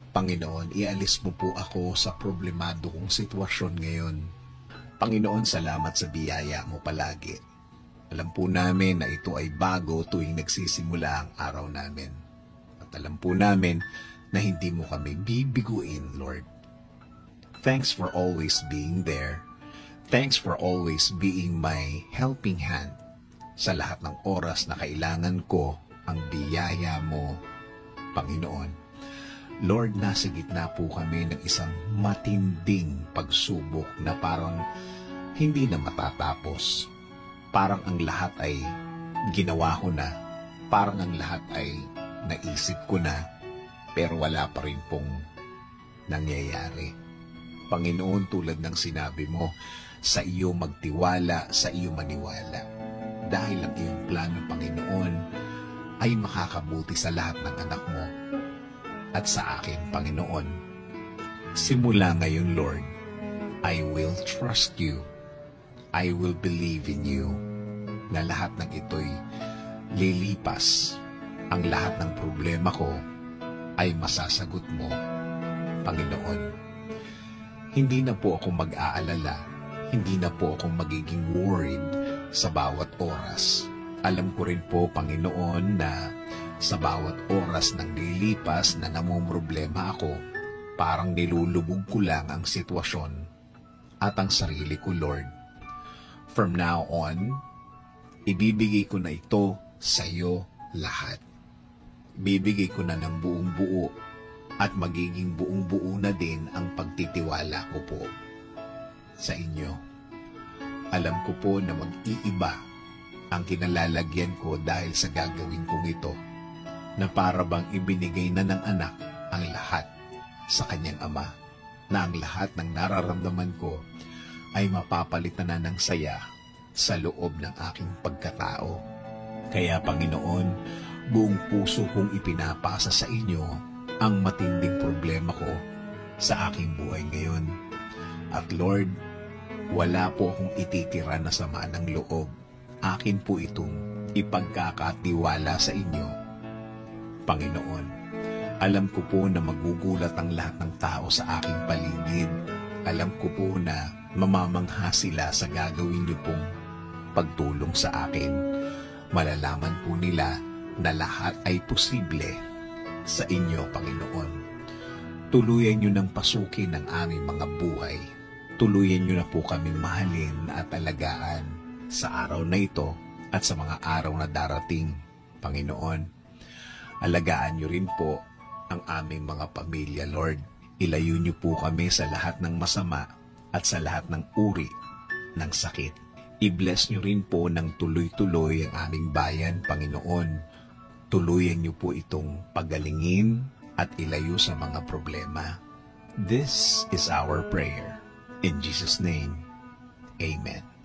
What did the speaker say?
Panginoon, ialis mo po ako sa problemado kong sitwasyon ngayon. Panginoon, salamat sa biyaya mo palagi. Alam po namin na ito ay bago tuwing nagsisimula ang araw namin. At alam po namin na hindi mo kami bibiguin, Lord. Thanks for always being there. Thanks for always being my helping hand. Sa lahat ng oras na kailangan ko ang biyaya mo, Panginoon. Lord, nasa gitna po kami ng isang matinding pagsubok na parang hindi na matatapos. Parang ang lahat ay ginawa ko na. Parang ang lahat ay naisip ko na. Pero wala pa rin pong nangyayari. Panginoon, tulad ng sinabi mo, sa iyo magtiwala, sa iyo maniwala. Dahil ang iyong plano, Panginoon, ay makakabuti sa lahat ng anak mo at sa akin, Panginoon. Simula ngayon, Lord, I will trust you. I will believe in you na lahat ng ito'y lilipas. Ang lahat ng problema ko ay masasagot mo, Panginoon. Hindi na po ako mag-aalala. Hindi na po ako magiging worried sa bawat oras. Alam ko rin po, Panginoon, na sa bawat oras ng lilipas na namumroblema ako, parang nilulubog ko lang ang sitwasyon at ang sarili ko, Lord. From now on, ibibigay ko na ito sa iyo lahat. Bibigay ko na ng buong buo at magiging buong buo na din ang pagtitiwala ko po sa inyo. Alam ko po na mag-iiba ang kinalalagyan ko dahil sa gagawin kong ito, na para bang ibinigay na ng anak ang lahat sa kanyang ama, na ang lahat ng nararamdaman ko ay mapapalitan na ng saya sa loob ng aking pagkatao. Kaya, Panginoon, buong puso kong ipinapasa sa inyo ang matinding problema ko sa aking buhay ngayon. At Lord, wala po akong ititira na sama ng loob. Akin po itong ipagkakatiwala sa inyo, Panginoon. Alam ko po na magugulat ang lahat ng tao sa aking paligid. Alam ko po na mamamangha sila sa gagawin niyo pong pagtulong sa akin. Malalaman po nila na lahat ay posible sa inyo, Panginoon. Tuluyan niyo ng pasukin ang aming mga buhay. Tuluyan niyo na po kami mahalin at alagaan sa araw na ito at sa mga araw na darating, Panginoon. Alagaan niyo rin po ang aming mga pamilya, Lord. Ilayo niyo po kami sa lahat ng masama at sa lahat ng uri ng sakit. I-bless niyo rin po ng tuloy-tuloy ang aming bayan, Panginoon. Tuluyan niyo po itong pagalingin at ilayo sa mga problema. This is our prayer. In Jesus' name, Amen.